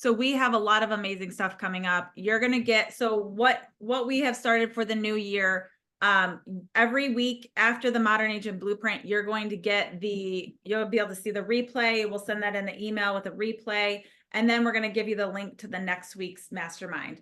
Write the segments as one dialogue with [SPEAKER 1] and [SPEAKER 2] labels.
[SPEAKER 1] So we have a lot of amazing stuff coming up. You're going to get, so what we have started for the new year, every week after the Modern Agent Blueprint, you're going to get you'll be able to see the replay. We'll send that in the email with a replay. And then we're going to give you the link to the next week's mastermind.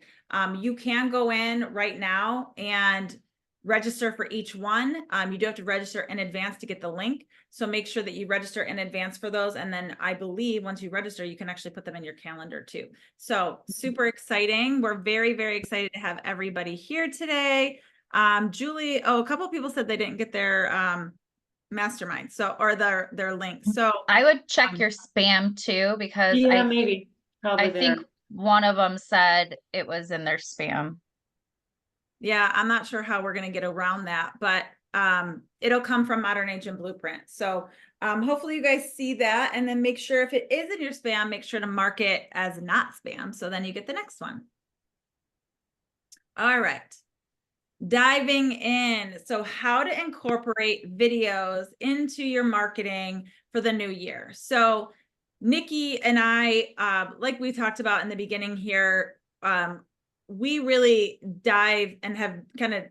[SPEAKER 1] You can go in right now and register for each one. You do have to register in advance to get the link. So make sure that you register in advance for those. And then I believe once you register, you can actually put them in your calendar too. So super exciting. We're very, very excited to have everybody here today. Julie, a couple of people said they didn't get their mastermind, or their link. So
[SPEAKER 2] I would check your spam too, because
[SPEAKER 3] yeah, maybe probably
[SPEAKER 2] I think one of them said it was in their spam.
[SPEAKER 1] Yeah, I'm not sure how we're going to get around that, but it'll come from Modern Agent Blueprint. So hopefully you guys see that, and then make sure if it is in your spam, make sure to mark it as not spam. So then you get the next one. All right. Diving in. So how to incorporate videos into your marketing for the new year. So Nikki and I, like we talked about in the beginning here, we really dive and have kind of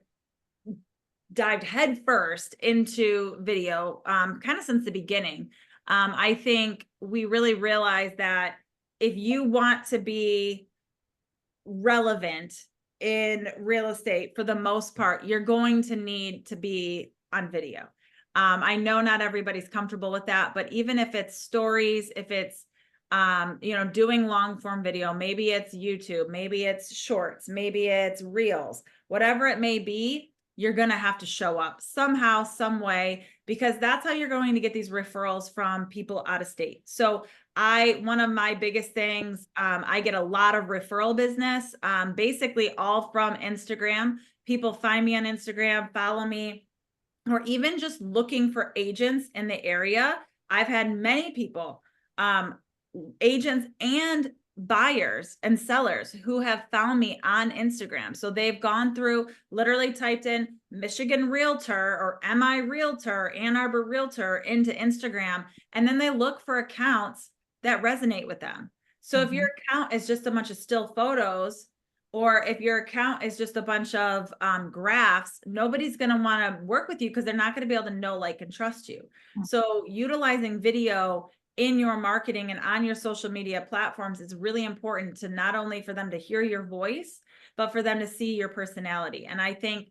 [SPEAKER 1] dived headfirst into video kind of since the beginning. I think we really realized that if you want to be relevant in real estate, for the most part, you're going to need to be on video. I know not everybody's comfortable with that, but even if it's stories, if it's doing long form video, maybe it's YouTube, maybe it's shorts, maybe it's reels, whatever it may be, you're going to have to show up somehow, some way, because that's how you're going to get these referrals from people out of state. So one of my biggest things, I get a lot of referral business, basically all from Instagram. People find me on Instagram, follow me, or even just looking for agents in the area. I've had many people, agents and buyers and sellers, who have found me on Instagram. So they've gone through, literally typed in Michigan Realtor or MI Realtor, Ann Arbor Realtor into Instagram, and then they look for accounts that resonate with them. So if your account is just a bunch of still photos, or if your account is just a bunch of graphs, nobody's going to want to work with you, because they're not going to be able to know, like, and trust you. So utilizing video in your marketing and on your social media platforms is really important, to not only for them to hear your voice, but for them to see your personality. And I think,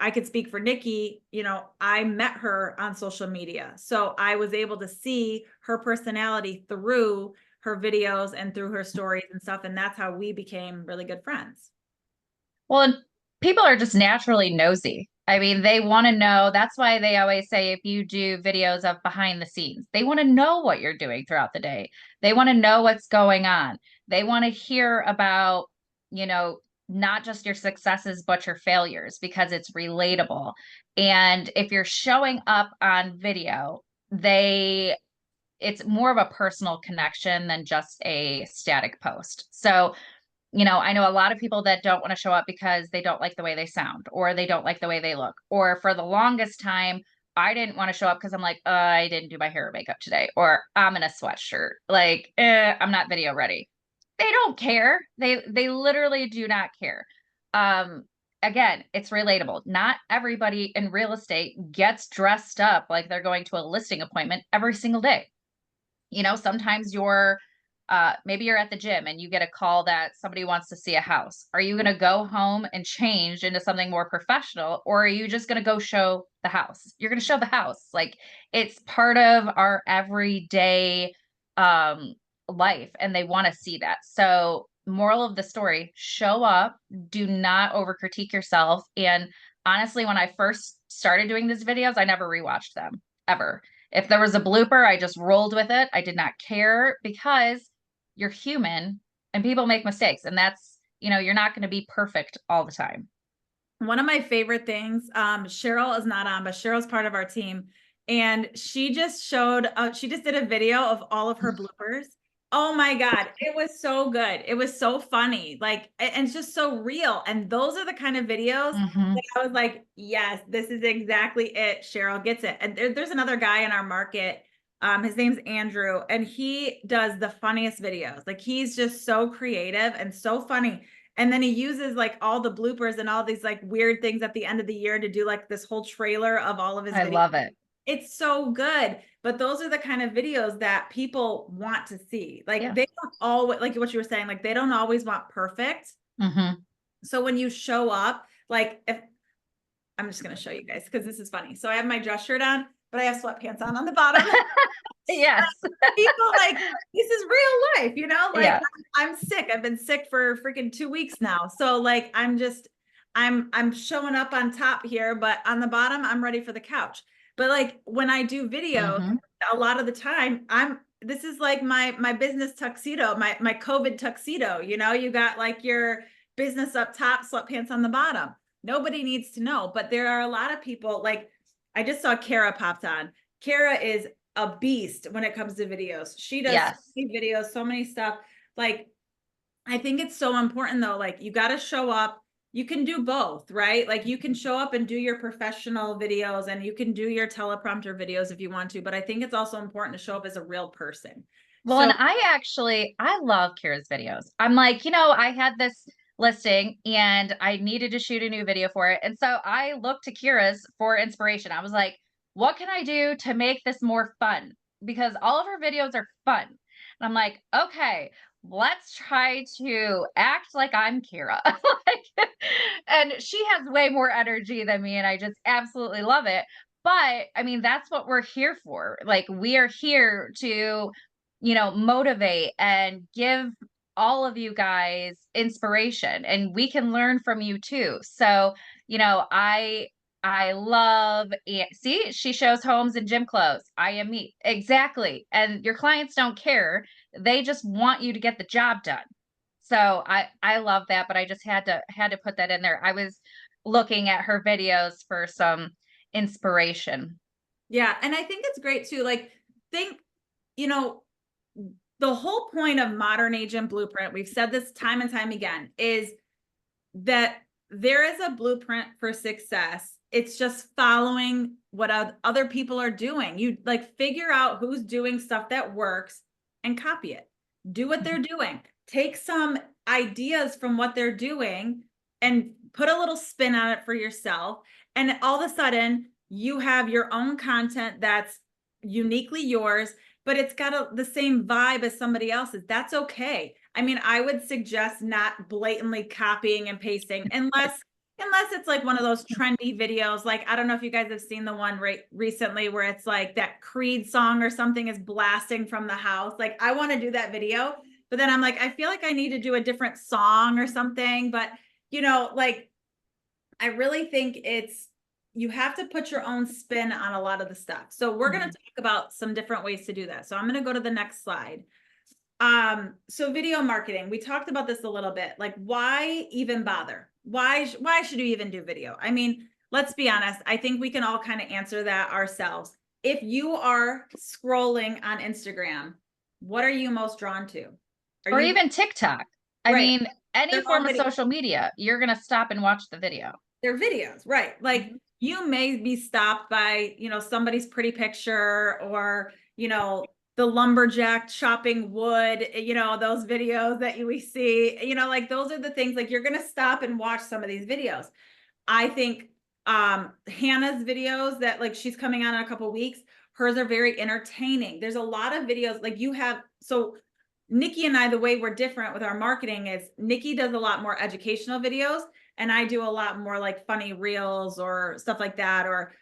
[SPEAKER 1] I could speak for Nikki, I met her on social media. So I was able to see her personality through her videos and through her stories and stuff. And that's how we became really good friends.
[SPEAKER 2] Well, and people are just naturally nosy. I mean, they want to know. That's why they always say, if you do videos of behind the scenes, they want to know what you're doing throughout the day. They want to know what's going on. They want to hear about, not just your successes, but your failures, because it's relatable. And if you're showing up on video, it's more of a personal connection than just a static post. So, I know a lot of people that don't want to show up because they don't like the way they sound, or they don't like the way they look. Or for the longest time, I didn't want to show up because I'm like, I didn't do my hair or makeup today, or I'm in a sweatshirt. Like, I'm not video ready. They don't care. They literally do not care. Again, it's relatable. Not everybody in real estate gets dressed up like they're going to a listing appointment every single day. Sometimes maybe you're at the gym and you get a call that somebody wants to see a house. Are you going to go home and change into something more professional, or are you just going to go show the house? You're going to show the house. Like, it's part of our everyday life, and they want to see that. So, moral of the story, show up, do not over critique yourself. And honestly, when I first started doing these videos, I never rewatched them ever. If there was a blooper, I just rolled with it. I did not care, because you're human and people make mistakes, and that's, you're not going to be perfect all the time.
[SPEAKER 1] One of my favorite things, Cheryl is not on, but Cheryl's part of our team. And she just did a video of all of her bloopers. Oh my God. It was so good. It was so funny. Like, and it's just so real. And those are the kind of videos that I was like, yes, this is exactly it. Cheryl gets it. And there's another guy in our market. His name's Andrew, and he does the funniest videos. Like he's just so creative and so funny. And then he uses like all the bloopers and all these like weird things at the end of the year to do like this whole trailer of all of his
[SPEAKER 2] I
[SPEAKER 1] videos.
[SPEAKER 2] love it.
[SPEAKER 1] It's so good. But those are the kind of videos that people want to see. Like
[SPEAKER 2] Yeah.
[SPEAKER 1] they don't always, like what you were saying, like they don't always want perfect.
[SPEAKER 2] Mm-hmm.
[SPEAKER 1] So when you show up, like if I'm just going to show you guys because this is funny. So I have my dress shirt on, but I have sweatpants on the bottom.
[SPEAKER 2] Yes.
[SPEAKER 1] People like, this is real life, you know, like
[SPEAKER 2] Yeah.
[SPEAKER 1] I'm sick. I've been sick for freaking 2 weeks now. So like, I'm showing up on top here, but on the bottom, I'm ready for the couch. But like when I do videos,
[SPEAKER 2] Mm-hmm.
[SPEAKER 1] a lot of the time this is like my business tuxedo, my COVID tuxedo, you know, you got like your business up top, sweatpants on the bottom. Nobody needs to know, but there are a lot of people like, I just saw Kara popped on. Kara is a beast when it comes to videos. She does so
[SPEAKER 2] Yes.
[SPEAKER 1] many videos, so many stuff. Like, I think it's so important though. Like, you got to show up. You can do both, right? Like, you can show up and do your professional videos and you can do your teleprompter videos if you want to. But I think it's also important to show up as a real person.
[SPEAKER 2] Well, and
[SPEAKER 1] So,
[SPEAKER 2] I love Kira's videos. I'm like, I had this listing and I needed to shoot a new video for it. And so I looked to Kira's for inspiration. I was like, what can I do to make this more fun? Because all of her videos are fun. And I'm like, okay, let's try to act like I'm Kira. And she has way more energy than me, and I just absolutely love it. But I mean, that's what we're here for. Like, we are here to motivate and give all of you guys inspiration, and we can learn from you too. So, I love see, she shows homes in gym clothes. I am me. Exactly. And your clients don't care. They just want you to get the job done. So I love that, but I just had to put that in there. I was looking at her videos for some inspiration.
[SPEAKER 1] yeah. And I think it's great too. Like, think, you know, the whole point of Modern Agent Blueprint, we've said this time and time again, is that there is a blueprint for success. It's just following what other people are doing. You like figure out who's doing stuff that works and copy it. Do what they're doing. Take some ideas from what they're doing and put a little spin on it for yourself. And all of a sudden, you have your own content that's uniquely yours, but it's got the same vibe as somebody else's. That's okay. I mean, I would suggest not blatantly copying and pasting unless it's like one of those trendy videos. Like, I don't know if you guys have seen the one recently where it's like that Creed song or something is blasting from the house. Like, I want to do that video, but then I'm like, I feel like I need to do a different song or something. But, like, I really think you have to put your own spin on a lot of the stuff. So we're going to talk about some different ways to do that. So I'm going to go to the next slide. So video marketing, we talked about this a little bit, like why even bother? Why should you even do video? I mean, let's be honest. I think we can all kind of answer that ourselves. If you are scrolling on Instagram, what are you most drawn to?
[SPEAKER 2] Or even TikTok. I
[SPEAKER 1] right?
[SPEAKER 2] mean, any
[SPEAKER 1] They're all
[SPEAKER 2] form of
[SPEAKER 1] video.
[SPEAKER 2] social media, you're going to stop and watch the video.
[SPEAKER 1] They're videos, right? Like you may be stopped by, somebody's pretty picture or, the lumberjack chopping wood, those videos that we see, like those are the things like you're going to stop and watch some of these videos. I think Hannah's videos that like she's coming on in a couple of weeks, hers are very entertaining. There's a lot of videos like so Nikki and I, the way we're different with our marketing is Nikki does a lot more educational videos and I do a lot more like funny reels or stuff like that, or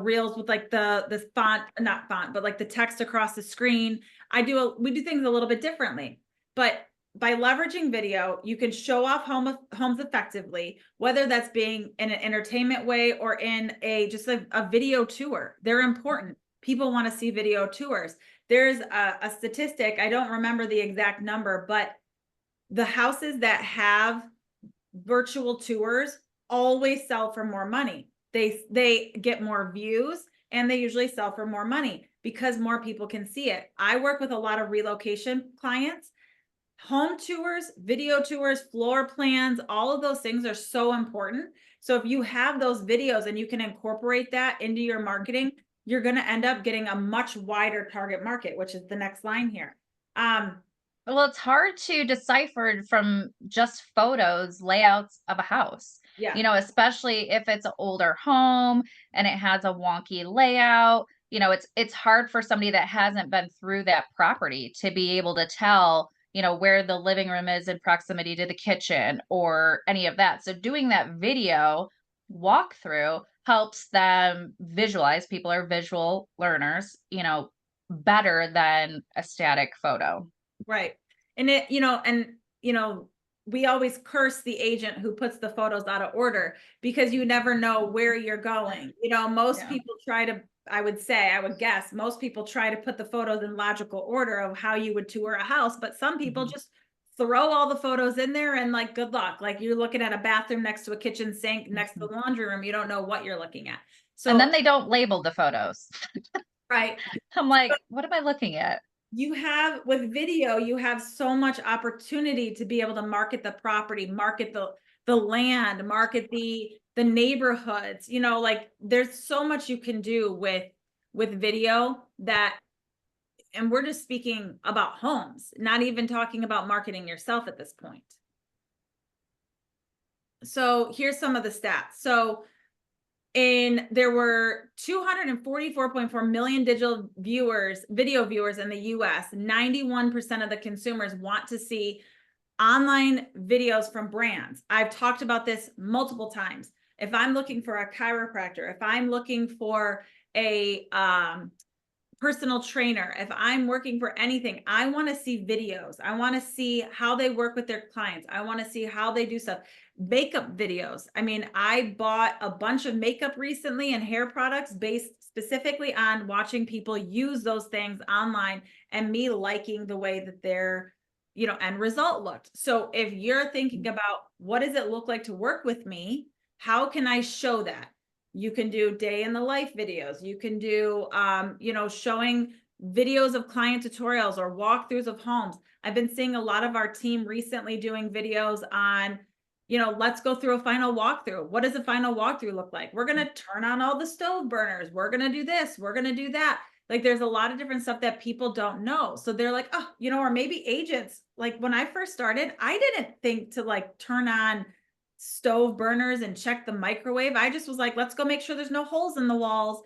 [SPEAKER 1] reels with like the font, not font, but like the text across the screen. We do things a little bit differently, but by leveraging video, you can show off homes effectively, whether that's being in an entertainment way or in just a video tour. They're important. People want to see video tours. There's a statistic, I don't remember the exact number, but the houses that have virtual tours always sell for more money. They get more views and they usually sell for more money because more people can see it. I work with a lot of relocation clients. Home tours, video tours, floor plans, all of those things are so important. So if you have those videos and you can incorporate that into your marketing, you're going to end up getting a much wider target market, which is the next line here.
[SPEAKER 2] Well, it's hard to decipher from just photos, layouts of a house,
[SPEAKER 1] Yeah.
[SPEAKER 2] especially if it's an older home and it has a wonky layout. It's hard for somebody that hasn't been through that property to be able to tell, where the living room is in proximity to the kitchen or any of that. So doing that video walkthrough helps them visualize. People are visual learners, better than a static photo.
[SPEAKER 1] Right. And we always curse the agent who puts the photos out of order because you never know where you're going. Most
[SPEAKER 2] Yeah.
[SPEAKER 1] people try to, I would guess, most people try to put the photos in logical order of how you would tour a house, but some people
[SPEAKER 2] Mhm.
[SPEAKER 1] just throw all the photos in there and like, good luck. Like you're looking at a bathroom next to a kitchen sink, next to
[SPEAKER 2] Mhm.
[SPEAKER 1] the laundry room. You don't know what you're looking at.
[SPEAKER 2] And
[SPEAKER 1] So,
[SPEAKER 2] then they don't label the photos.
[SPEAKER 1] right.
[SPEAKER 2] I'm like, what am I looking at?
[SPEAKER 1] You have with video, you have so much opportunity to be able to market the property, market the land, market the neighborhoods. Like there's so much you can do with video that, and we're just speaking about homes, not even talking about marketing yourself at this point. So here's some of the stats. So there were 244.4 million video viewers in the US. 91% of the consumers want to see online videos from brands. I've talked about this multiple times. If I'm looking for a chiropractor, if I'm looking for a personal trainer, if I'm working for anything, I want to see videos. I want to see how they work with their clients. I want to see how they do stuff. Makeup videos. I mean, I bought a bunch of makeup recently and hair products based specifically on watching people use those things online and me liking the way that their end result looked. So if you're thinking about what does it look like to work with me, how can I show that? You can do day in the life videos. You can do, showing videos of client tutorials or walkthroughs of homes. I've been seeing a lot of our team recently doing videos on, let's go through a final walkthrough. What does a final walkthrough look like? We're going to turn on all the stove burners. We're going to do this. We're going to do that. Like there's a lot of different stuff that people don't know. So they're like, oh, or maybe agents, like when I first started, I didn't think to like turn on stove burners and check the microwave. I just was like, let's go make sure there's no holes in the walls.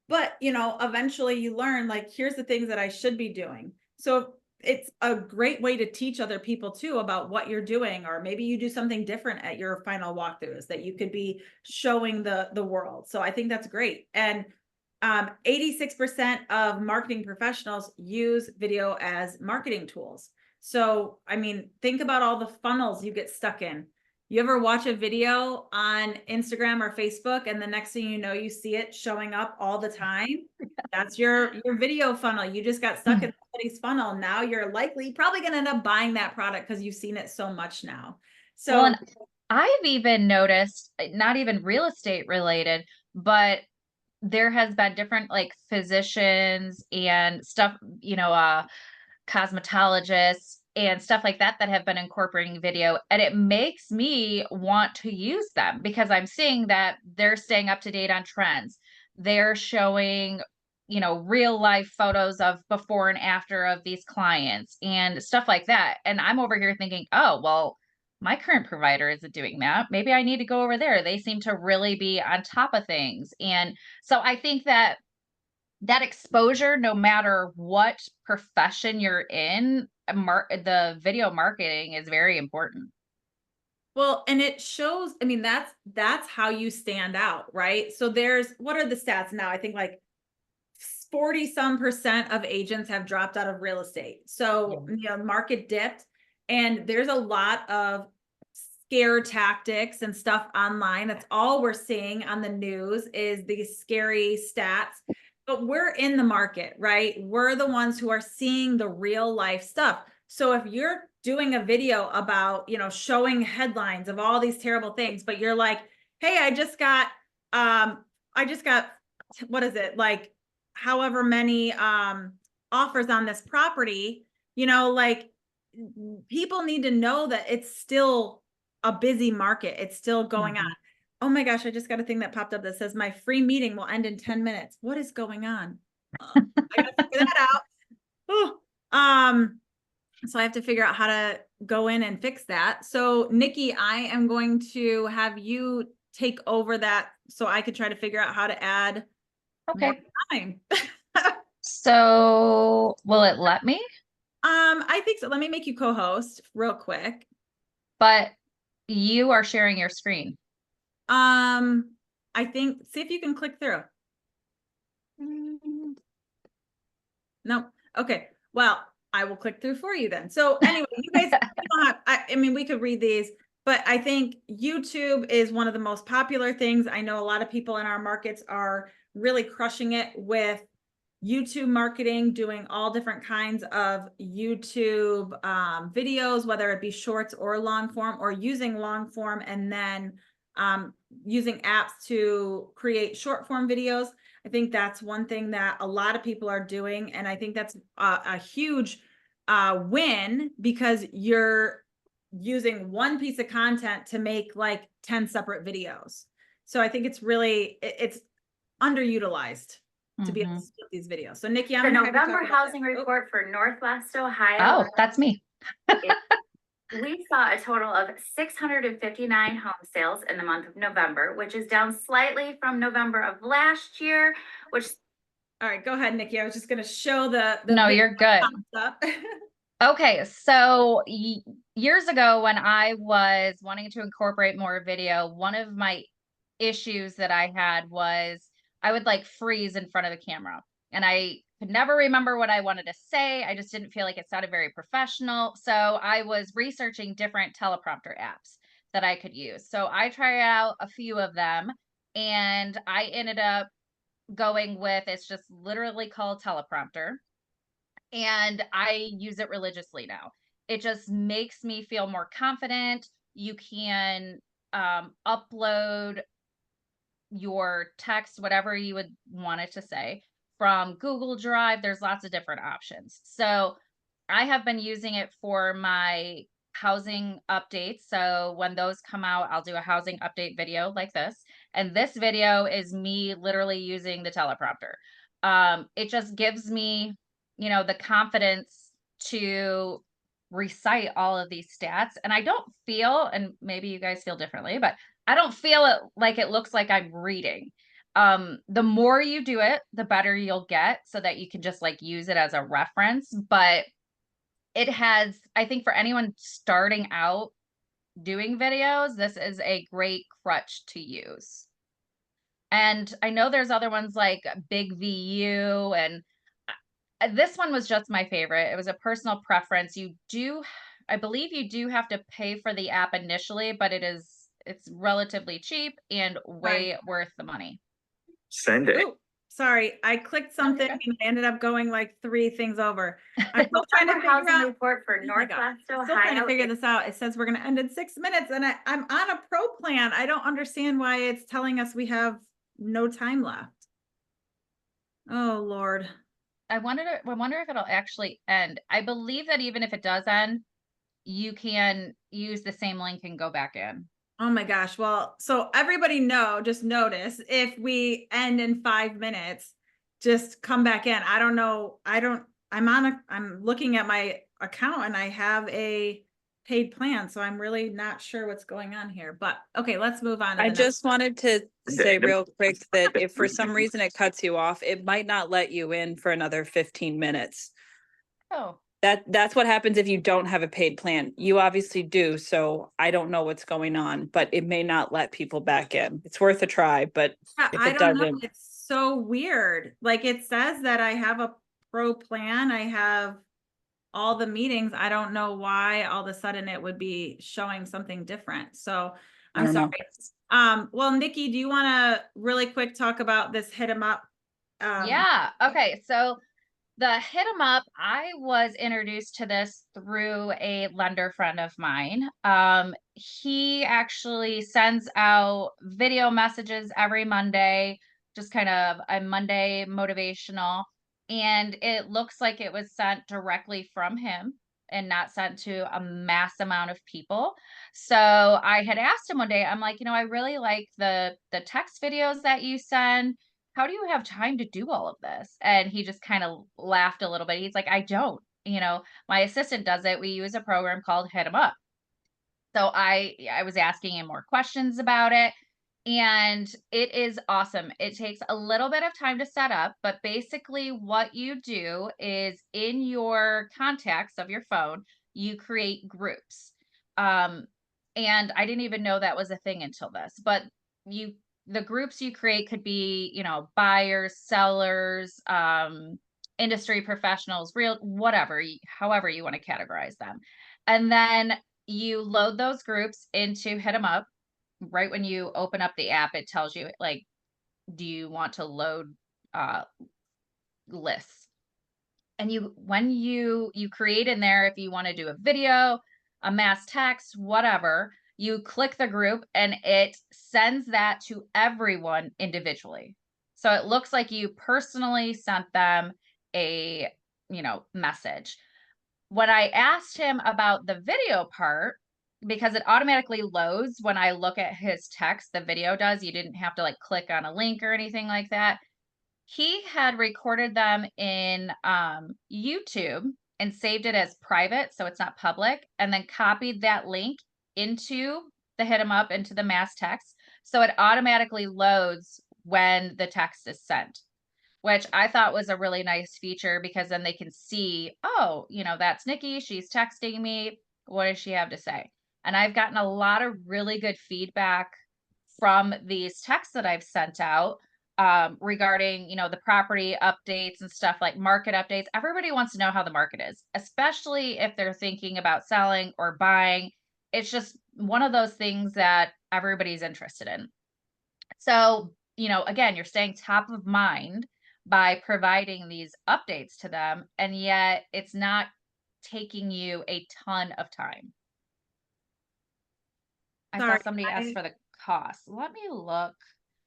[SPEAKER 1] But, eventually you learn like, here's the things that I should be doing. So it's a great way to teach other people too about what you're doing, or maybe you do something different at your final walkthroughs that you could be showing the world. So I think that's great. And 86% of marketing professionals use video as marketing tools. So, I mean, think about all the funnels you get stuck in. You ever watch a video on Instagram or Facebook and the next thing you know, you see it showing up all the time? That's your video funnel. You just got stuck in somebody's funnel. Now you're probably going to end up buying that product because you've seen it so much now.
[SPEAKER 2] Well,
[SPEAKER 1] So,
[SPEAKER 2] and I've even noticed, not even real estate related, but there has been different like physicians and stuff, cosmetologists and stuff like that that have been incorporating video, and it makes me want to use them because I'm seeing that they're staying up to date on trends. They're showing, real life photos of before and after of these clients and stuff like that. And I'm over here thinking, oh, well, my current provider isn't doing that. Maybe I need to go over there. They seem to really be on top of things. And so I think that exposure, no matter what profession you're in, the video marketing is very important.
[SPEAKER 1] well, and it shows, I mean, that's how you stand out, right? So what are the stats now? I think like 40 some percent of agents have dropped out of real estate. So, market dipped, and there's a lot of scare tactics and stuff online. That's all we're seeing on the news is these scary stats. But we're in the market, right? We're the ones who are seeing the real life stuff. So if you're doing a video about, showing headlines of all these terrible things, but you're like, hey, I just got, what is it? Like however many offers on this property, like people need to know that it's still a busy market. It's still going on.
[SPEAKER 2] Mhm.
[SPEAKER 1] Oh my gosh, I just got a thing that popped up that says my free meeting will end in 10 minutes. What is going on? I gotta figure that out. Oh, so I have to figure out how to go in and fix that. So Nikki, I am going to have you take over that so I could try to figure out how to add more
[SPEAKER 2] Okay.
[SPEAKER 1] time.
[SPEAKER 2] So will it let me?
[SPEAKER 1] I think so. Let me make you co-host real quick.
[SPEAKER 2] But you are sharing your screen.
[SPEAKER 1] I think, see if you can click through. No. Okay. Well, I will click through for you then. So anyway, you guys, you don't have, I mean, we could read these, but I think YouTube is one of the most popular things. I know a lot of people in our markets are really crushing it with YouTube marketing, doing all different kinds of YouTube videos, whether it be shorts or long form, or using long form and then using apps to create short form videos. I think that's one thing that a lot of people are doing. And I think that's a huge win, because you're using one piece of content to make like 10 separate videos. So I think it's really, it's underutilized to be able to split these videos. So Nikki, I'm
[SPEAKER 3] The
[SPEAKER 1] gonna have you talk
[SPEAKER 3] November
[SPEAKER 1] about
[SPEAKER 3] housing
[SPEAKER 1] that.
[SPEAKER 3] report for Northwest Ohio.
[SPEAKER 2] Oh, that's me.
[SPEAKER 3] We saw a total of 659 home sales in the month of November, which is down slightly from November of last year, which.
[SPEAKER 1] All right, go ahead, Nikki. I was just gonna show the
[SPEAKER 2] No,
[SPEAKER 1] video
[SPEAKER 2] you're good.
[SPEAKER 1] that pops up.
[SPEAKER 2] Okay, so years ago when I was wanting to incorporate more video, one of my issues that I had was I would like freeze in front of the camera and I could never remember what I wanted to say. I just didn't feel like it sounded very professional. So I was researching different teleprompter apps that I could use. So I tried out a few of them and I ended up going with, it's just literally called teleprompter, and I use it religiously now. It just makes me feel more confident. You can upload your text, whatever you would want it to say, from Google Drive. There's lots of different options. So I have been using it for my housing updates. So when those come out, I'll do a housing update video like this. And this video is me literally using the teleprompter. It just gives me, the confidence to recite all of these stats. And I don't feel, and maybe you guys feel differently, but I don't feel it like it looks like I'm reading. The more you do it, the better you'll get, so that you can just like use it as a reference. But it has, I think for anyone starting out doing videos, this is a great crutch to use. And I know there's other ones like Big VU, and this one was just my favorite. It was a personal preference. I believe you do have to pay for the app initially, but it's relatively cheap and way worth the money.
[SPEAKER 4] Send it.
[SPEAKER 1] Ooh, sorry, I clicked something and I ended up going like 3 things over. I'm still trying to
[SPEAKER 3] November
[SPEAKER 1] figure
[SPEAKER 3] housing
[SPEAKER 1] out.
[SPEAKER 3] report for
[SPEAKER 1] Oh my God.
[SPEAKER 3] Northwest
[SPEAKER 1] Still trying to
[SPEAKER 3] Ohio.
[SPEAKER 1] figure this out. It says we're gonna end in 6 minutes, and I'm on a pro plan. I don't understand why it's telling us we have no time left. Oh Lord.
[SPEAKER 2] I wonder if it'll actually end. I believe that even if it does end, you can use the same link and go back in.
[SPEAKER 1] Oh my gosh. Well, so everybody just notice if we end in 5 minutes, just come back in. I don't know. I'm looking at my account and I have a paid plan. So I'm really not sure what's going on here, but okay, let's move on.
[SPEAKER 5] I just wanted to say real quick that if for some reason it cuts you off, it might not let you in for another 15 minutes.
[SPEAKER 2] Oh.
[SPEAKER 5] That's what happens if you don't have a paid plan. You obviously do, so I don't know what's going on, but it may not let people back in. It's worth a try, but if
[SPEAKER 1] I
[SPEAKER 5] it
[SPEAKER 1] don't know.
[SPEAKER 5] doesn't,
[SPEAKER 1] It's so weird. Like it says that I have a pro plan. I have all the meetings. I don't know why all of a sudden it would be showing something different. So I'm sorry. Well, Nikki, do you want to really quick talk about this hit 'em up?
[SPEAKER 2] Yeah. Okay. So the hit 'em up, I was introduced to this through a lender friend of mine. He actually sends out video messages every Monday, just kind of a Monday motivational. And it looks like it was sent directly from him. and not sent to a mass amount of people. So I had asked him one day, I'm like, I really like the text videos that you send. How do you have time to do all of this? And he just kind of laughed a little bit. He's like, I don't, my assistant does it. We use a program called Hit 'em Up. So I was asking him more questions about it, and it is awesome. It takes a little bit of time to set up, but basically what you do is in your contacts of your phone, you create groups. Um, and I didn't even know that was a thing until this, but the groups you create could be, buyers, sellers, industry professionals, real, whatever, however you want to categorize them. And then you load those groups into Hit 'em Up. Right when you open up the app, it tells you like, do you want to load uh lists? And when you create in there, if you want to do a video, a mass text, whatever, you click the group and it sends that to everyone individually. So it looks like you personally sent them a, message. When I asked him about the video part, because it automatically loads when I look at his text, the video does, you didn't have to like click on a link or anything like that. He had recorded them in YouTube and saved it as private, so it's not public, and then copied that link into the Hit 'em Up, into the mass text. So it automatically loads when the text is sent, which I thought was a really nice feature, because then they can see, oh, that's Nikki. She's texting me. What does she have to say? And I've gotten a lot of really good feedback from these texts that I've sent out regarding, the property updates and stuff, like market updates. Everybody wants to know how the market is, especially if they're thinking about selling or buying. It's just one of those things that everybody's interested in. So, again, you're staying top of mind by providing these updates to them, and yet it's not taking you a ton of time. I saw
[SPEAKER 1] Sorry,
[SPEAKER 2] somebody ask for the cost. Let me look.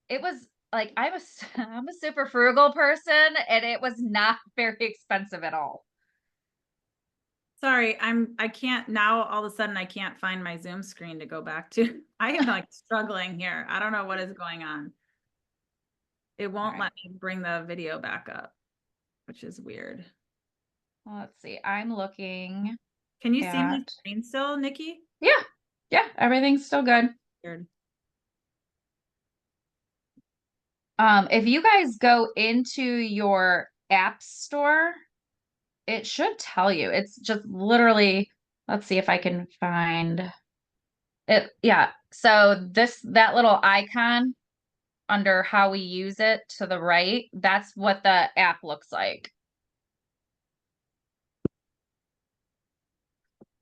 [SPEAKER 2] It was like, I'm a super frugal person, and it was not very expensive at all.
[SPEAKER 1] Sorry, I can't now, all of a sudden I can't find my Zoom screen to go back to. I am like struggling here. I don't know what is going on. It won't let me bring the video back up, which is weird.
[SPEAKER 2] Let's see. I'm looking.
[SPEAKER 1] Can you see my screen still, Nikki?
[SPEAKER 2] Yeah. Yeah. Everything's still good.
[SPEAKER 1] Weird.
[SPEAKER 2] If you guys go into your app store, it should tell you. It's just literally, let's see if I can find it. Yeah. So that little icon under how we use it to the right, that's what the app looks like.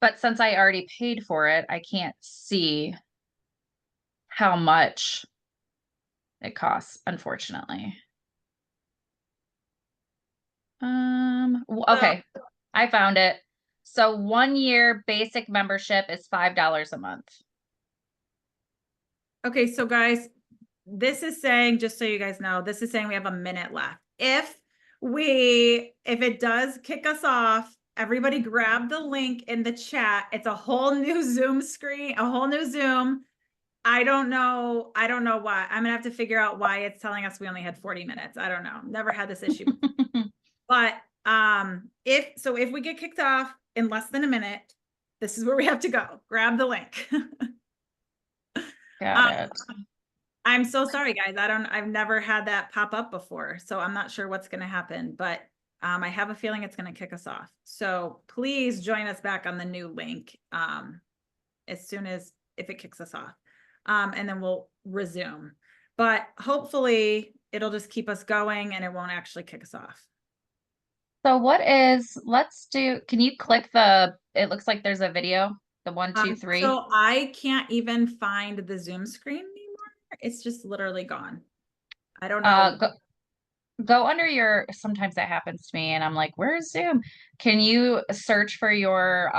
[SPEAKER 2] But since I already paid for it, I can't see how much it costs, unfortunately. Okay, I found it. So 1 year basic membership is $5 a month.
[SPEAKER 1] Okay, so guys, this is saying, just so you guys know, this is saying we have a minute left. If it does kick us off, everybody grab the link in the chat. It's a whole new Zoom screen, a whole new Zoom. I don't know why. I'm gonna have to figure out why it's telling us we only had 40 minutes. I don't know. Never had this issue. But if we get kicked off in less than a minute, this is where we have to go. Grab the link.
[SPEAKER 2] Got it.
[SPEAKER 1] I'm so sorry, guys. I've never had that pop up before, so I'm not sure what's going to happen, but I have a feeling it's going to kick us off. So please join us back on the new link as soon as if it kicks us off, and then we'll resume. But hopefully it'll just keep us going and it won't actually kick us off.
[SPEAKER 2] So can you click it looks like there's a video, the 1, 2, 3.
[SPEAKER 1] So I can't even find the Zoom screen anymore. It's just literally gone. I don't know.
[SPEAKER 2] Go under sometimes that happens to me and I'm like, where's Zoom? Can you search for your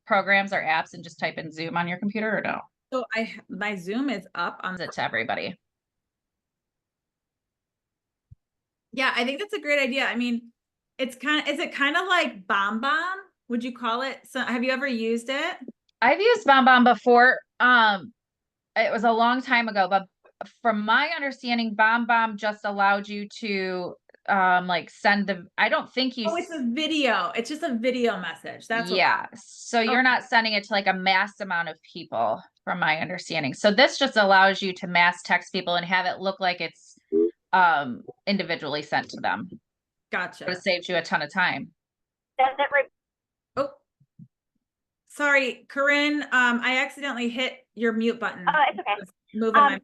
[SPEAKER 2] programs or apps and just type in Zoom on your computer, or no?
[SPEAKER 1] So my Zoom is up on
[SPEAKER 2] it to everybody.
[SPEAKER 1] Yeah, I think that's a great idea. I mean, is it kind of like Bomb Bomb? Would you call it? So have you ever used it?
[SPEAKER 2] I've used BombBomb before. It was a long time ago, but from my understanding, BombBomb just allowed you to like send the, I don't think you
[SPEAKER 1] Oh, it's a video. It's just a video message. That's what.
[SPEAKER 2] yeah. So you're not sending it to like a mass amount of people, from my understanding. So this just allows you to mass text people and have it look like it's individually sent to them.
[SPEAKER 1] Gotcha.
[SPEAKER 2] It saves you a ton of time.
[SPEAKER 4] Does it
[SPEAKER 1] Oh, sorry, Corinne. I accidentally hit your mute button.
[SPEAKER 4] Oh, it's okay.
[SPEAKER 1] I was moving my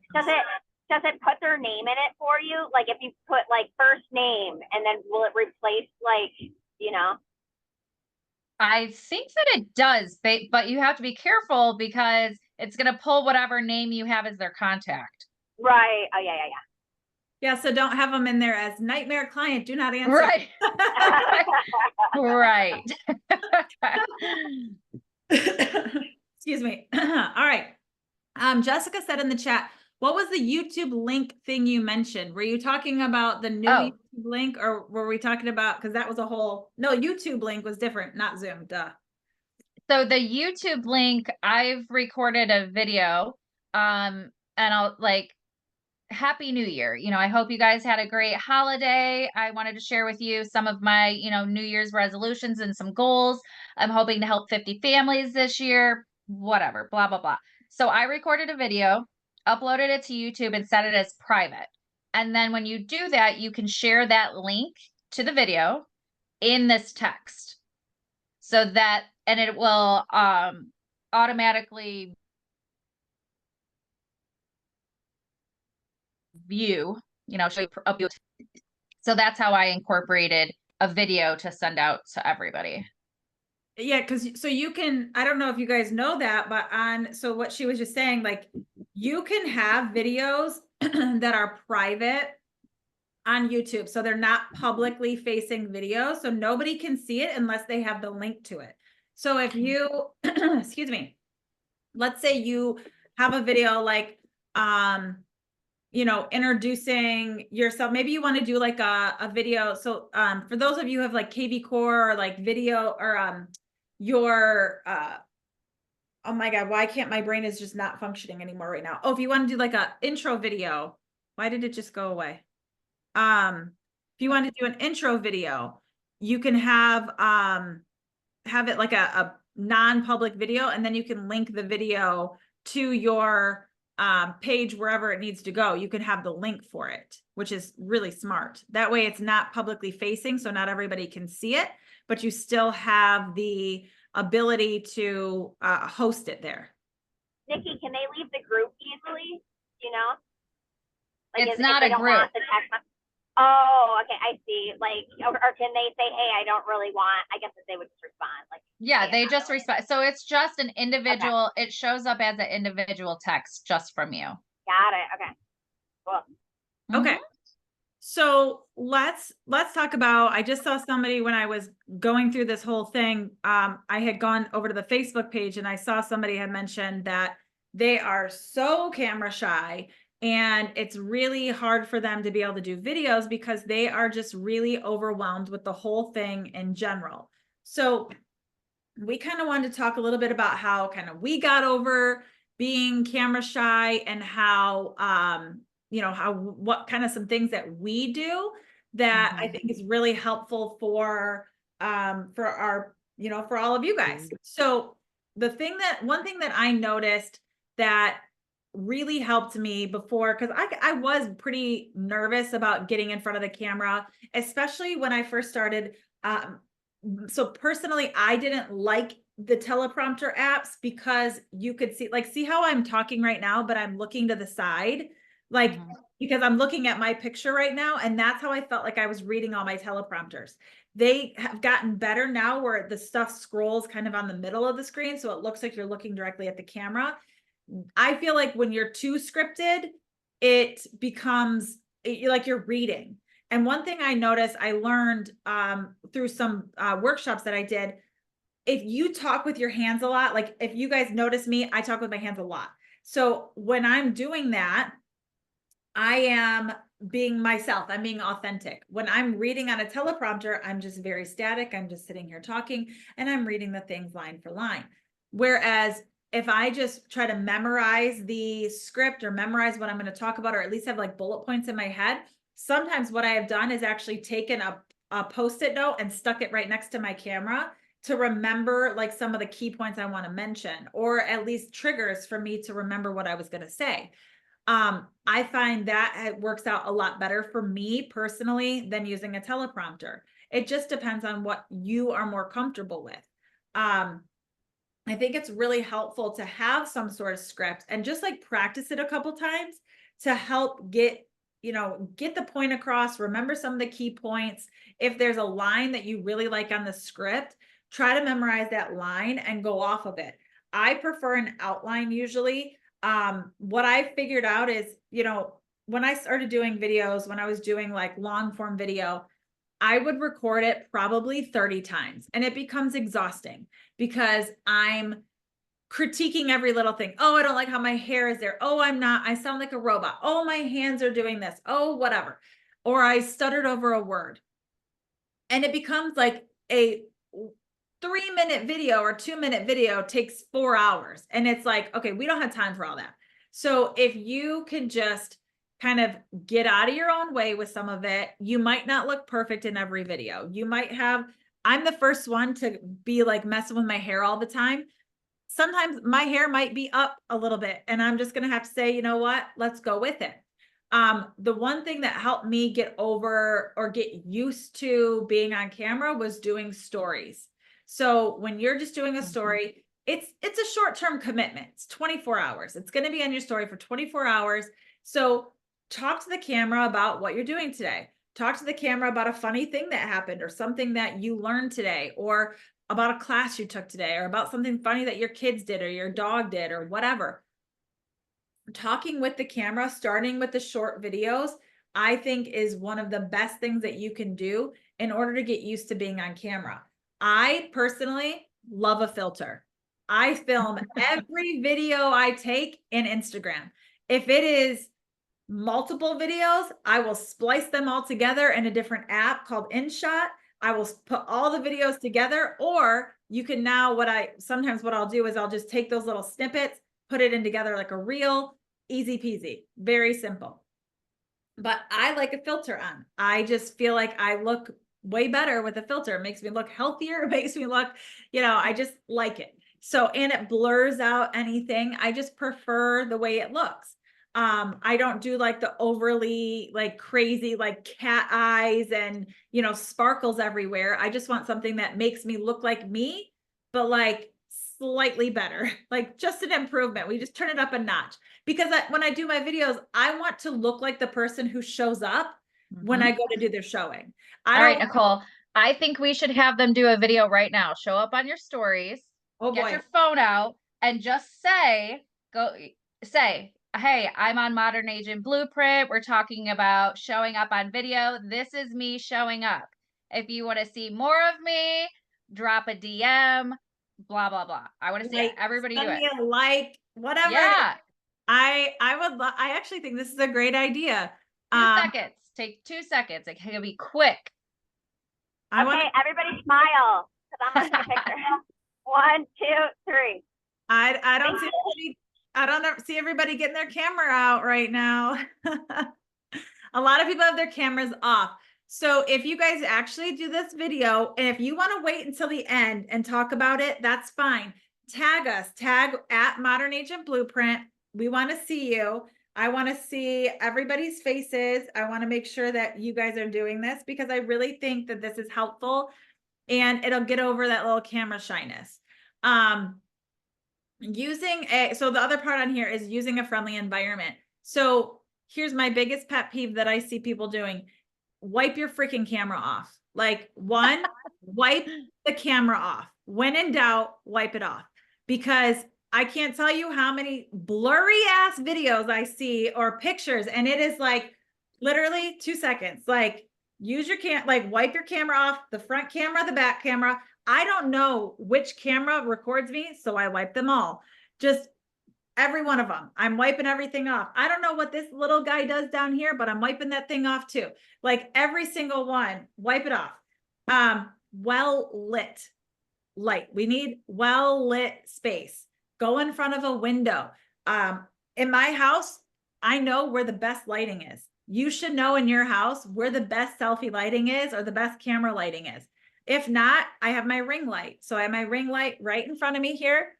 [SPEAKER 4] does it put their name in it for you? Like if you put like first name and then will it replace like, you know?
[SPEAKER 2] I think that it does, but you have to be careful because it's going to pull whatever name you have as their contact.
[SPEAKER 4] Right. Oh yeah, yeah,
[SPEAKER 1] Yeah, so don't have them in there as nightmare client. Do not answer.
[SPEAKER 2] Right. Right.
[SPEAKER 1] Excuse me. All right. Jessica said in the chat, what was the YouTube link thing you mentioned? Were you talking about the new YouTube link, or were we talking about, because that was a whole, no, YouTube link was different, not Zoom, duh.
[SPEAKER 2] So the YouTube link, I've recorded a video, and I'll like, Happy New Year. You know, I hope you guys had a great holiday. I wanted to share with you some of my, you know, New Year's resolutions and some goals. I'm hoping to help 50 families this year, whatever, blah, blah, blah. So I recorded a video, uploaded it to YouTube and set it as private. And then when you do that, you can share that link to the video in this text. So that, and it will automatically view, you know, show you. So that's how I incorporated a video to send out to everybody.
[SPEAKER 1] Yeah, because so you can, I don't know if you guys know that, but so what she was just saying, like you can have videos that are private on YouTube. So they're not publicly facing videos. So nobody can see it unless they have the link to it. So if you, excuse me, let's say you have a video like, you know, introducing yourself. Maybe you want to do like a video. So for those of you who have like KV Core or like video or your oh my God, why can't my brain is just not functioning anymore right now? Oh, if you want to do like a intro video, why did it just go away? If you want to do an intro video, you can have it like a non-public video, and then you can link the video to your page wherever it needs to go. You can have the link for it, which is really smart. That way it's not publicly facing, so not everybody can see it, but you still have the ability to host it there.
[SPEAKER 4] Nikki, can they leave the group easily? You know? Like
[SPEAKER 2] It's not a group.
[SPEAKER 4] Oh, okay, I see. Like, or can they say, hey, I don't really want, I guess that they would just respond. Like,
[SPEAKER 2] yeah, they just respond. So it's just an individual, okay. It shows up as an individual text just from you.
[SPEAKER 4] Got it. Okay. Cool.
[SPEAKER 1] Okay. So let's talk about, I just saw somebody when I was going through this whole thing, I had gone over to the Facebook page and I saw somebody had mentioned that they are so camera shy and it's really hard for them to be able to do videos because they are just really overwhelmed with the whole thing in general. So we kind of wanted to talk a little bit about how kind of we got over being camera shy and how, you know, what kind of some things that we do that I think is really helpful for our, you know, for all of you guys. So one thing that I noticed that really helped me before, because I was pretty nervous about getting in front of the camera, especially when I first started. So personally, I didn't like the teleprompter apps because you could see how I'm talking right now, but I'm looking to the side, like, because I'm looking at my picture right now. And that's how I felt like I was reading all my teleprompters. They have gotten better now where the stuff scrolls kind of on the middle of the screen. So it looks like you're looking directly at the camera. I feel like when you're too scripted, it becomes like you're reading. And one thing I noticed, I learned through some workshops that I did, if you talk with your hands a lot, like if you guys notice me, I talk with my hands a lot. So when I'm doing that, I am being myself. I'm being authentic. When I'm reading on a teleprompter, I'm just very static. I'm just sitting here talking and I'm reading the things line for line. Whereas if I just try to memorize the script or memorize what I'm going to talk about, or at least have like bullet points in my head, sometimes what I have done is actually taken a Post-it note and stuck it right next to my camera to remember like some of the key points I want to mention, or at least triggers for me to remember what I was going to say. I find that it works out a lot better for me personally than using a teleprompter. It just depends on what you are more comfortable with. I think it's really helpful to have some sort of script and just like practice it a couple times to help get the point across, remember some of the key points. If there's a line that you really like on the script, try to memorize that line and go off of it. I prefer an outline usually. What I figured out is, when I started doing videos, when I was doing like long form video, I would record it probably 30 times and it becomes exhausting because I'm critiquing every little thing. Oh, I don't like how my hair is there. Oh, I sound like a robot. Oh, my hands are doing this. Oh, whatever. Or I stuttered over a word. And it becomes like a 3-minute video or 2-minute video takes 4 hours. And it's like, okay, we don't have time for all that. So if you can just kind of get out of your own way with some of it, you might not look perfect in every video. You might have, I'm the first one to be like messing with my hair all the time. Sometimes my hair might be up a little bit and I'm just going to have to say, you know what, let's go with it. The one thing that helped me get over or get used to being on camera was doing stories. So when you're just doing a story, it's a short-term commitment. It's 24 hours. It's going to be on your story for 24 hours. So talk to the camera about what you're doing today. Talk to the camera about a funny thing that happened or something that you learned today, or about a class you took today, or about something funny that your kids did or your dog did or whatever. Talking with the camera, starting with the short videos, I think is one of the best things that you can do in order to get used to being on camera. I personally love a filter. I film every video I take in Instagram. If it is multiple videos, I will splice them all together in a different app called InShot. I will put all the videos together, or you can now, what I'll do is I'll just take those little snippets, put it in together like a reel, easy peasy, very simple. But I like a filter on. I just feel like I look way better with a filter. It makes me look healthier. It makes me look, I just like it. So, and it blurs out anything. I just prefer the way it looks. I don't do like the overly like crazy, like cat eyes and, sparkles everywhere. I just want something that makes me look like me, but like slightly better, like just an improvement. We just turn it up a notch because when I do my videos, I want to look like the person who shows up when I go to do their showing.
[SPEAKER 2] All right, Nicole, I think we should have them do a video right now. Show up on your stories, get your phone out and just say, hey, I'm on Modern Agent Blueprint. We're talking about showing up on video. This is me showing up. If you want to see more of me, drop a DM, blah, blah, blah. I want to see everybody do it.
[SPEAKER 1] Send me a like, whatever.
[SPEAKER 2] Yeah.
[SPEAKER 1] I actually think this is a great idea.
[SPEAKER 2] 2 seconds. Take 2 seconds. It can be quick.
[SPEAKER 4] Okay, everybody smile because I'm gonna take a picture. 1, 2, 3.
[SPEAKER 1] I don't see everybody getting their camera out right now. A lot of people have their cameras off. So if you guys actually do this video, and if you want to wait until the end and talk about it, that's fine. Tag us, tag at Modern Agent Blueprint. We want to see you. I want to see everybody's faces. I want to make sure that you guys are doing this because I really think that this is helpful and it'll get over that little camera shyness. So the other part on here is using a friendly environment. So here's my biggest pet peeve that I see people doing. Wipe your freaking camera off. Like wipe the camera off. When in doubt, wipe it off. Because I can't tell you how many blurry ass videos I see or pictures. And it is like literally 2 seconds. Like use your wipe your camera off, the front camera, the back camera. I don't know which camera records me, so I wipe them all. Just every one of them. I'm wiping everything off. I don't know what this little guy does down here, but I'm wiping that thing off too. Like every single one, wipe it off. Well lit light. We need well lit space. Go in front of a window. In my house, I know where the best lighting is. You should know in your house where the best selfie lighting is or the best camera lighting is. If not, I have my ring light. So I have my ring light right in front of me here.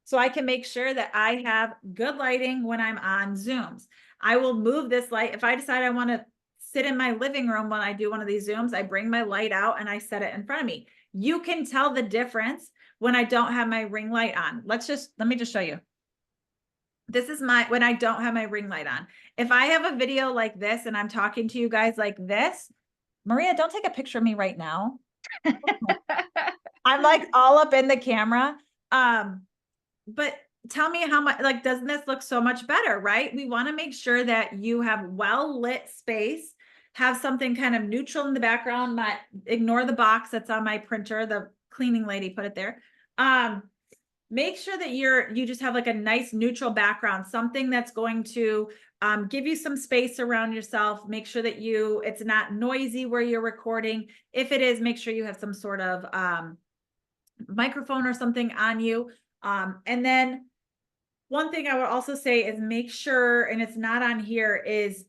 [SPEAKER 1] So I can make sure that I have good lighting when I'm on Zooms. I will move this light. If I decide I want to sit in my living room when I do one of these Zooms, I bring my light out and I set it in front of me. You can tell the difference when I don't have my ring light on. Let me just show you. This is when I don't have my ring light on. If I have a video like this and I'm talking to you guys like this, Maria, don't take a picture of me right now. I'm like all up in the camera. But tell me how much, like, doesn't this look so much better, right? We want to make sure that you have well lit space, have something kind of neutral in the background, not ignore the box that's on my printer, the cleaning lady put it there. Make sure that you just have like a nice neutral background, something that's going to give you some space around yourself. Make sure that it's not noisy where you're recording. If it is, make sure you have some sort of microphone or something on you. And then one thing I would also say is make sure, and it's not on here, is,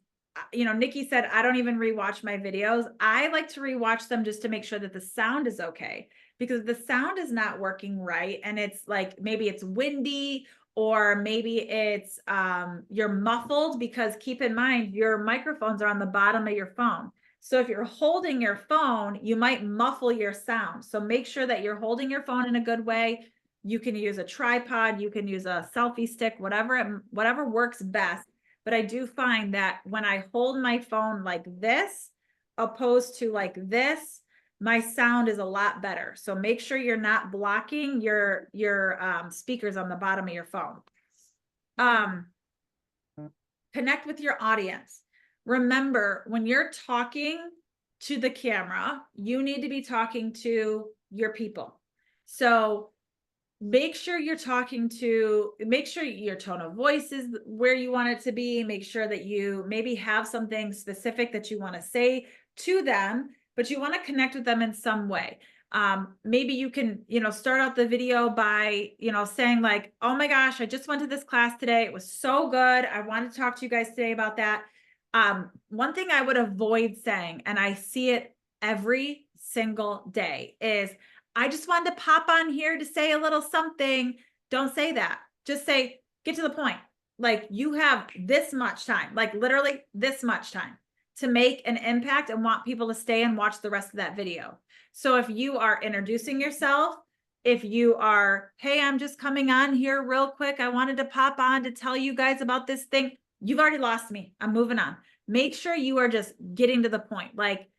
[SPEAKER 1] Nikki said, I don't even rewatch my videos. I like to rewatch them just to make sure that the sound is okay, because if the sound is not working right, and it's like, maybe it's windy, or maybe it's, you're muffled, because keep in mind, your microphones are on the bottom of your phone. So if you're holding your phone, you might muffle your sound. So make sure that you're holding your phone in a good way. You can use a tripod, you can use a selfie stick, whatever works best. But I do find that when I hold my phone like this, opposed to like this, my sound is a lot better. So make sure you're not blocking your speakers on the bottom of your phone. Connect with your audience. Remember, when you're talking to the camera, you need to be talking to your people. So make sure your tone of voice is where you want it to be. Make sure that you maybe have something specific that you want to say to them, but you want to connect with them in some way. Maybe you can, start out the video by, saying like, oh my gosh, I just went to this class today. It was so good. I wanted to talk to you guys today about that. One thing I would avoid saying, and I see it every single day, is I just wanted to pop on here to say a little something. Don't say that. Just say, get to the point. Like, you have this much time, like literally this much time to make an impact and want people to stay and watch the rest of that video. So if you are introducing yourself, if you are, hey, I'm just coming on here real quick, I wanted to pop on to tell you guys about this thing, you've already lost me. I'm moving on. Make sure you are just getting to the point. Like,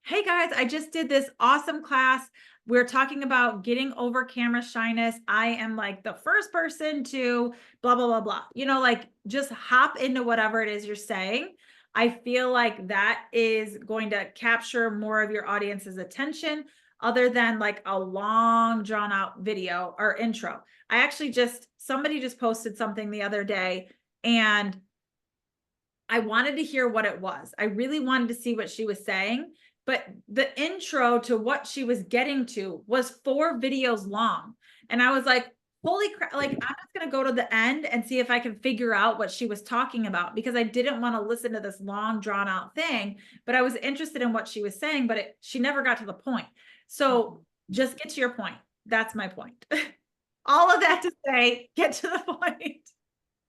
[SPEAKER 1] hey guys, I just did this awesome class. We're talking about getting over camera shyness. I am like the first person to blah, blah, blah, blah. Like, just hop into whatever it is you're saying. I feel like that is going to capture more of your audience's attention, other than like a long drawn out video or intro. Somebody just posted something the other day, and I wanted to hear what it was. I really wanted to see what she was saying. But the intro to what she was getting to was 4 videos long. And I was like, holy crap, like, I'm just going to go to the end and see if I can figure out what she was talking about, because I didn't want to listen to this long drawn out thing, but I was interested in what she was saying, but she never got to the point. So just get to your point. That's my point. All of that to say, get to the point.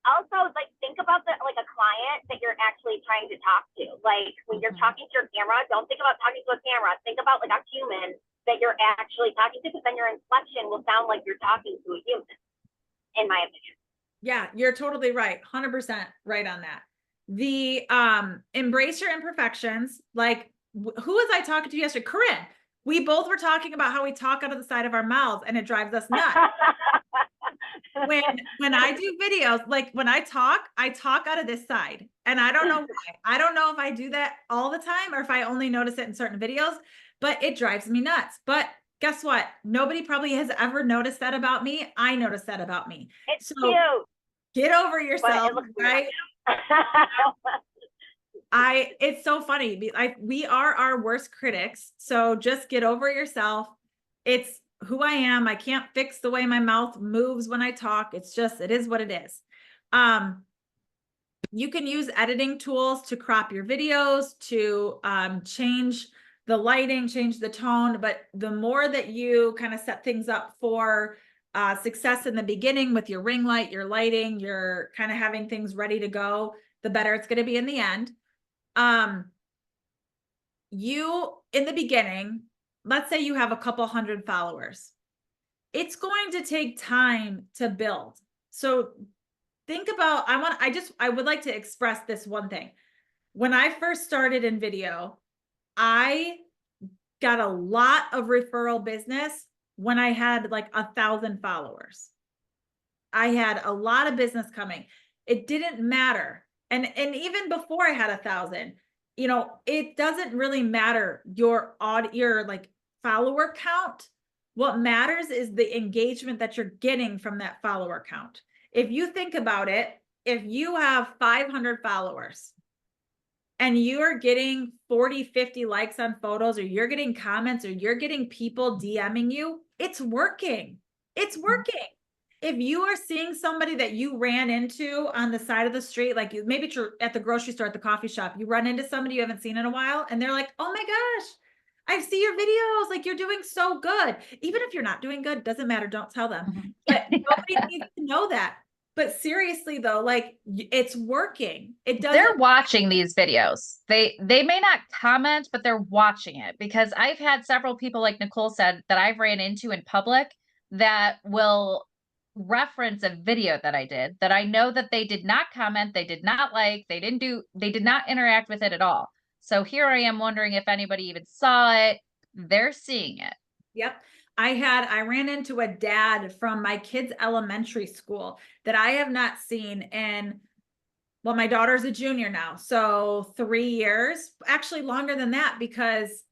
[SPEAKER 4] Also, like, think about a client that you're actually trying to talk to. Like, when you're talking to your camera, don't think about talking to a camera. Think about like a human that you're actually talking to, because then your inflection will sound like you're talking to a human, in my opinion.
[SPEAKER 1] Yeah, you're totally right. 100% right on that. The embrace your imperfections. Like, who was I talking to yesterday? Corinne. We both were talking about how we talk out of the side of our mouths, and it drives us nuts. When I do videos, like when I talk out of this side, and I don't know why. I don't know if I do that all the time or if I only notice it in certain videos, but it drives me nuts. But guess what? Nobody probably has ever noticed that about me. I noticed that about me.
[SPEAKER 4] It's
[SPEAKER 1] So
[SPEAKER 4] cute,
[SPEAKER 1] get over
[SPEAKER 4] but
[SPEAKER 1] yourself,
[SPEAKER 4] it looks weird.
[SPEAKER 1] right? It's so funny. We are our worst critics. So just get over yourself. It's who I am. I can't fix the way my mouth moves when I talk. It's just, it is what it is. You can use editing tools to crop your videos, to change the lighting, change the tone. But the more that you kind of set things up for success in the beginning with your ring light, your lighting, you're kind of having things ready to go, the better it's going to be in the end. You, in the beginning, let's say you have a couple hundred followers. It's going to take time to build. So think about, I would like to express this one thing. When I first started in video, I got a lot of referral business when I had like 1,000 followers. I had a lot of business coming. It didn't matter. And even before I had 1,000, you know, it doesn't really matter your like follower count. What matters is the engagement that you're getting from that follower count. If you think about it, if you have 500 followers and you are getting 40, 50 likes on photos, or you're getting comments, or you're getting people DMing you, it's working. It's working. If you are seeing somebody that you ran into on the side of the street, like maybe you're at the grocery store, at the coffee shop, you run into somebody you haven't seen in a while, and they're like, oh my gosh, I see your videos, like you're doing so good. Even if you're not doing good, doesn't matter, don't tell them. But nobody needs to know that. But seriously though, like it's working. It doesn't.
[SPEAKER 2] They're watching these videos. They may not comment, but they're watching it, because I've had several people, like Nicole said, that I've ran into in public that will reference a video that I did that I know that they did not comment, they did not like, they did not interact with it at all. So here I am wondering if anybody even saw it. They're seeing it.
[SPEAKER 1] Yep. I ran into a dad from my kids' elementary school that I have not seen in, well, my daughter's a junior now. So 3 years, actually longer than that, because,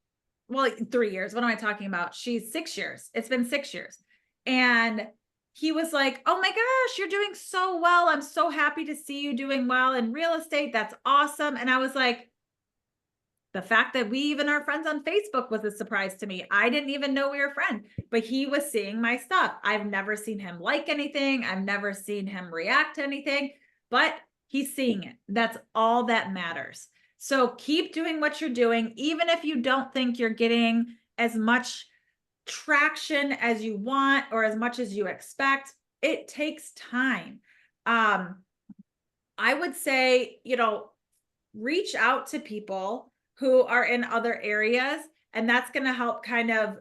[SPEAKER 1] well, 3 years. What am I talking about? She's 6 years. It's been 6 years. And he was like, oh my gosh, you're doing so well. I'm so happy to see you doing well in real estate. That's awesome. And I was like, the fact that we even are friends on Facebook was a surprise to me. I didn't even know we were friends, but he was seeing my stuff. I've never seen him like anything. I've never seen him react to anything, but he's seeing it. That's all that matters. So keep doing what you're doing, even if you don't think you're getting as much traction as you want or as much as you expect. It takes time. I would say, you know, reach out to people who are in other areas, and that's going to help kind of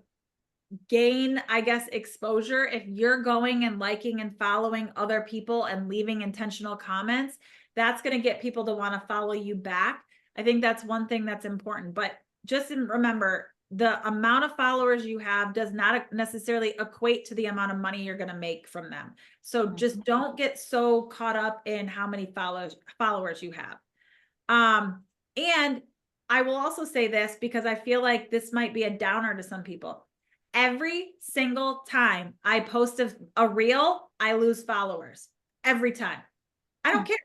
[SPEAKER 1] gain, I guess, exposure. If you're going and liking and following other people and leaving intentional comments, that's going to get people to want to follow you back. I think that's one thing that's important. But just remember, the amount of followers you have does not necessarily equate to the amount of money you're going to make from them. So just don't get so caught up in how many followers you have. And I will also say this, because I feel like this might be a downer to some people. Every single time I post a reel, I lose followers. Every time. I don't care.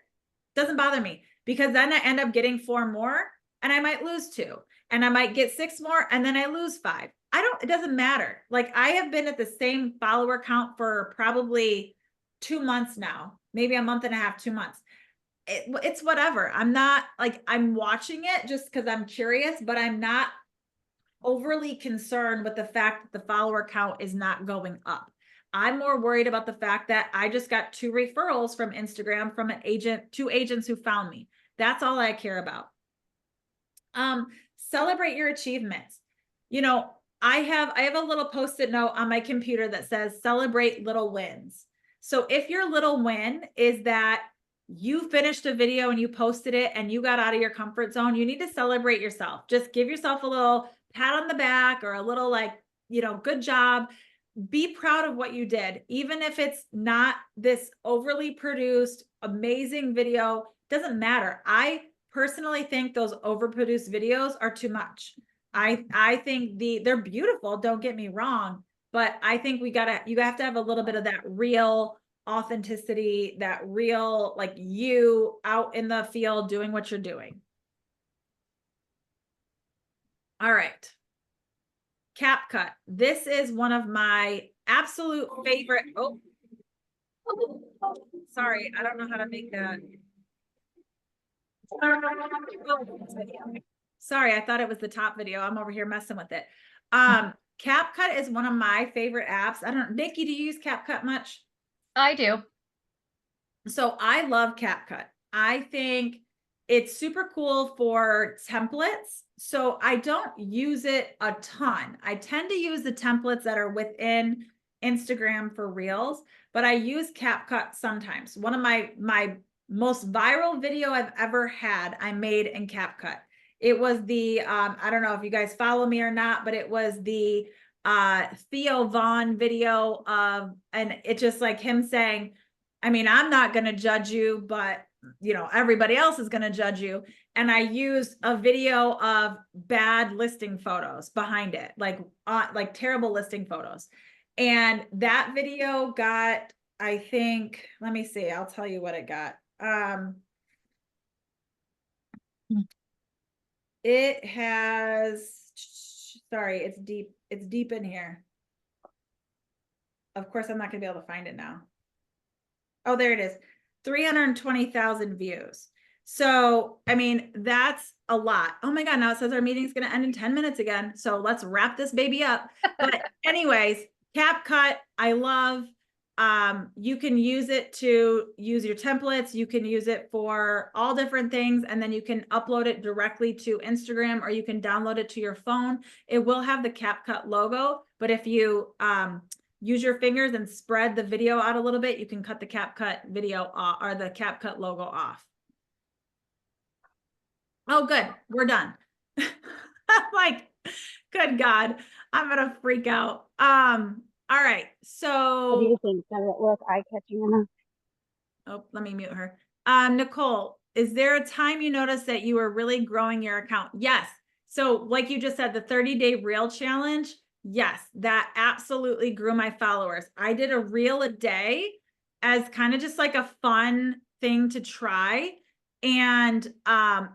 [SPEAKER 1] Doesn't bother me, because then I end up getting 4 more and I might lose 2, and I might get 6 more and then I lose 5. It doesn't matter. Like, I have been at the same follower count for probably 2 months now, maybe a month and a half, 2 months. It's whatever. I'm not like, I'm watching it just because I'm curious, but I'm not overly concerned with the fact that the follower count is not going up. I'm more worried about the fact that I just got 2 referrals from Instagram from an 2 agents who found me. That's all I care about. Celebrate your achievements. You know, I have a little Post-it note on my computer that says celebrate little wins. So if your little win is that you finished a video and you posted it and you got out of your comfort zone, you need to celebrate yourself. Just give yourself a little pat on the back, or a little, like, you know, good job. Be proud of what you did. Even if it's not this overly produced, amazing video, doesn't matter. I personally think those overproduced videos are too much. I think they're beautiful, don't get me wrong, but I think you have to have a little bit of that real authenticity, that real, like, you out in the field doing what you're doing. All right. CapCut. This is one of my absolute favorite. Oh, sorry, I don't know how to make that. Sorry, I thought it was the top video. I'm over here messing with it. CapCut is one of my favorite apps. I don't, Nikki, do you use CapCut much?
[SPEAKER 2] I do.
[SPEAKER 1] So I love CapCut. I think it's super cool for templates. So I don't use it a ton. I tend to use the templates that are within Instagram for Reels, but I use CapCut sometimes. One of my most viral video I've ever had, I made in CapCut. It was the, I don't know if you guys follow me or not, but it was the Theo Vaughn video of, and it's just like him saying, I mean, I'm not going to judge you, but you know, everybody else is going to judge you. And I used a video of bad listing photos behind it, like terrible listing photos. And that video got, I think, let me see, I'll tell you what it got. It has, sorry, it's deep in here. Of course, I'm not gonna be able to find it now. Oh, there it is. 320,000 views. So, I mean, that's a lot. Oh my God, now it says our meeting's going to end in 10 minutes again. So let's wrap this baby up. But anyways, CapCut, I love. You can use it to use your templates. You can use it for all different things. And then you can upload it directly to Instagram, or you can download it to your phone. It will have the CapCut logo, but if you, use your fingers and spread the video out a little bit, you can cut the CapCut video off, or the CapCut logo off. Oh, good. We're done. Like, good God, I'm gonna freak out. All right.
[SPEAKER 4] What do
[SPEAKER 1] So,
[SPEAKER 4] you think? Does it look eye-catching enough?
[SPEAKER 1] oh, let me mute her. Nicole, is there a time you noticed that you were really growing your account? Yes. So like you just said, the 30-day reel challenge. Yes, that absolutely grew my followers. I did a reel a day as kind of just like a fun thing to try. And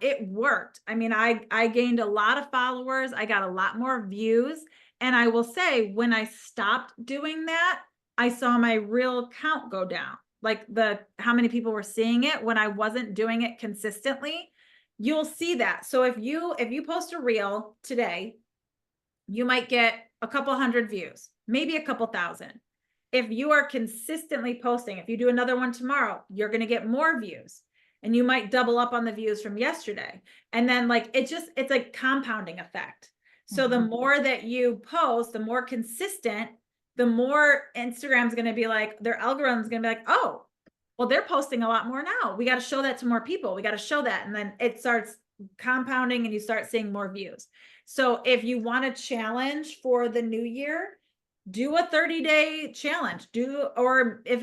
[SPEAKER 1] it worked. I mean, I gained a lot of followers. I got a lot more views. And I will say, when I stopped doing that, I saw my reel count go down. Like how many people were seeing it when I wasn't doing it consistently. You'll see that. So if you post a reel today, you might get a couple hundred views, maybe a couple thousand. If you are consistently posting, if you do another one tomorrow, you're going to get more views, and you might double up on the views from yesterday. And then like, it's a compounding effect. So the more that you post, the more consistent, the more Instagram's going to be like, their algorithm's going to be like, oh, well, they're posting a lot more now. We got to show that to more people. We got to show that. And then it starts compounding and you start seeing more views. So if you want a challenge for the new year, do a 30-day challenge. Or if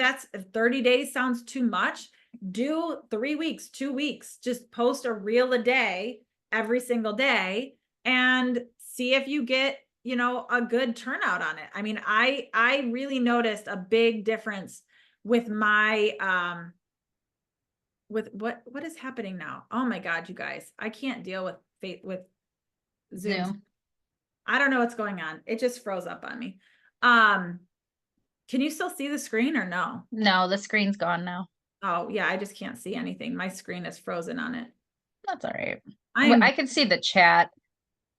[SPEAKER 1] 30 days sounds too much, do 3 weeks, 2 weeks, just post a reel a day every single day and see if you get, you know, a good turnout on it. I mean, I really noticed a big difference with my, with what is happening now? Oh my God, you guys, I can't deal with Zoom. I don't know what's going on. It just froze up on me. Can you still see the screen or no?
[SPEAKER 2] No, the screen's gone now.
[SPEAKER 1] Oh yeah, I just can't see anything. My screen is frozen on it.
[SPEAKER 2] That's all right.
[SPEAKER 1] I
[SPEAKER 2] I can see the chat.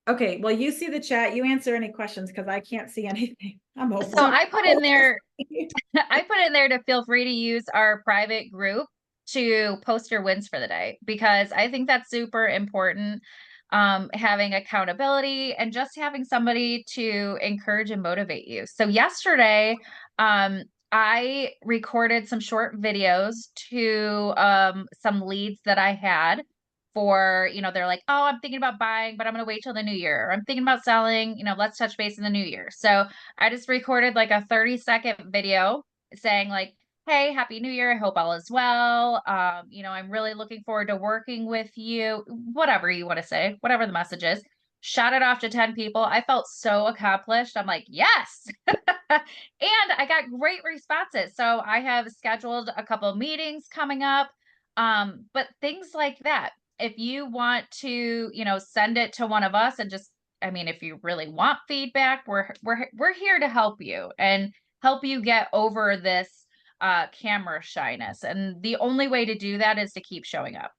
[SPEAKER 1] Okay, well, you see the chat. You answer any questions because I can't see anything. I'm over.
[SPEAKER 2] So I put in there, to feel free to use our private group to post your wins for the day, because I think that's super important. Having accountability and just having somebody to encourage and motivate you. So yesterday, I recorded some short videos to some leads that I had for, they're like, oh, I'm thinking about buying, but I'm going to wait till the new year. Or I'm thinking about selling, let's touch base in the new year. So I just recorded like a 30-second video saying like, hey, happy new year. I hope all is well. I'm really looking forward to working with you, whatever you want to say, whatever the message is. shot it off to 10 people. I felt so accomplished. I'm like, yes. And I got great responses. So I have scheduled a couple of meetings coming up. But things like that, if you want to, send it to one of us and just, I mean, if you really want feedback, we're here to help you and help you get over this camera shyness. And the only way to do that is to keep showing up.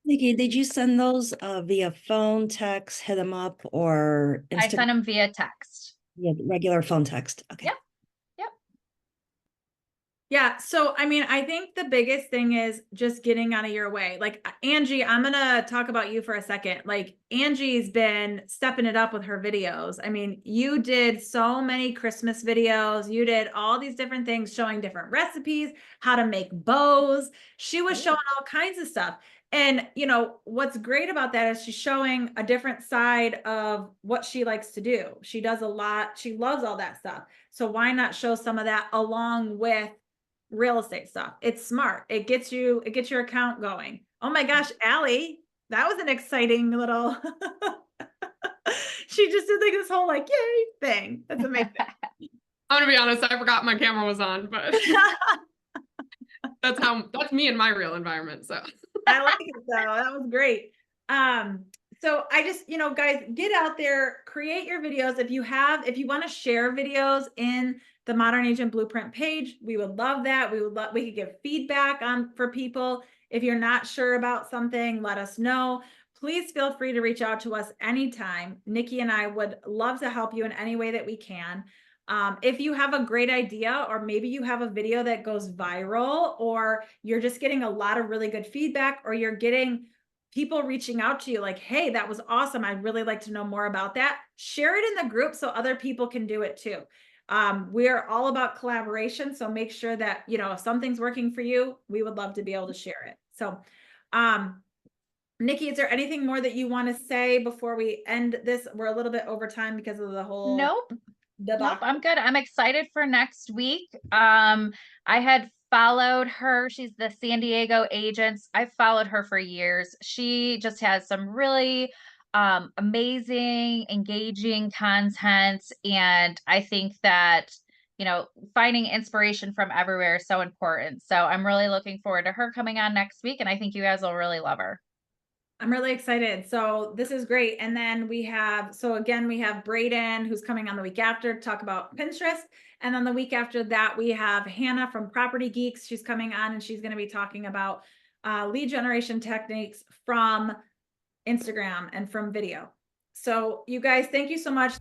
[SPEAKER 6] Nikki, did you send those via phone, text, hit them up, or
[SPEAKER 2] I sent them via text.
[SPEAKER 6] Yeah, regular phone text? Okay.
[SPEAKER 2] Yep.
[SPEAKER 1] Yeah. So, I mean, I think the biggest thing is just getting out of your way. Like Angie, I'm going to talk about you for a second. Like Angie's been stepping it up with her videos. I mean, you did so many Christmas videos. You did all these different things showing different recipes, how to make bows. She was showing all kinds of stuff. And, what's great about that is she's showing a different side of what she likes to do. She does a lot. She loves all that stuff. So why not show some of that along with real estate stuff? It's smart. It gets your account going. Oh my gosh, Allie, that was an exciting little, she just did like this whole like, yay thing. That's amazing.
[SPEAKER 7] I'm gonna be honest, I forgot my camera was on, but that's me in my real environment. So
[SPEAKER 1] I like it though. That was great. So I just, guys, get out there, create your videos. If you want to share videos in the Modern Agent Blueprint page, we would love that. We could give feedback for people. If you're not sure about something, let us know. Please feel free to reach out to us anytime. Nikki and I would love to help you in any way that we can. If you have a great idea, or maybe you have a video that goes viral, or you're just getting a lot of really good feedback, or you're getting people reaching out to you like, hey, that was awesome, I'd really like to know more about that, share it in the group so other people can do it too. We're all about collaboration. So make sure that, if something's working for you, we would love to be able to share it. So, Nikki, is there anything more that you want to say before we end this? We're a little bit over time because of the whole
[SPEAKER 2] Nope,
[SPEAKER 1] debacle.
[SPEAKER 2] I'm good. I'm excited for next week. I had followed her. She's the San Diego agents. I've followed her for years. She just has some really amazing, engaging content. And I think that, finding inspiration from everywhere is so important. So I'm really looking forward to her coming on next week. And I think you guys will really love her.
[SPEAKER 1] I'm really excited. So this is great. And then we have Braden, who's coming on the week after to talk about Pinterest. And then the week after that, we have Hannah from Property Geeks. She's coming on and she's going to be talking about lead generation techniques from Instagram and from video. So you guys, thank you so much.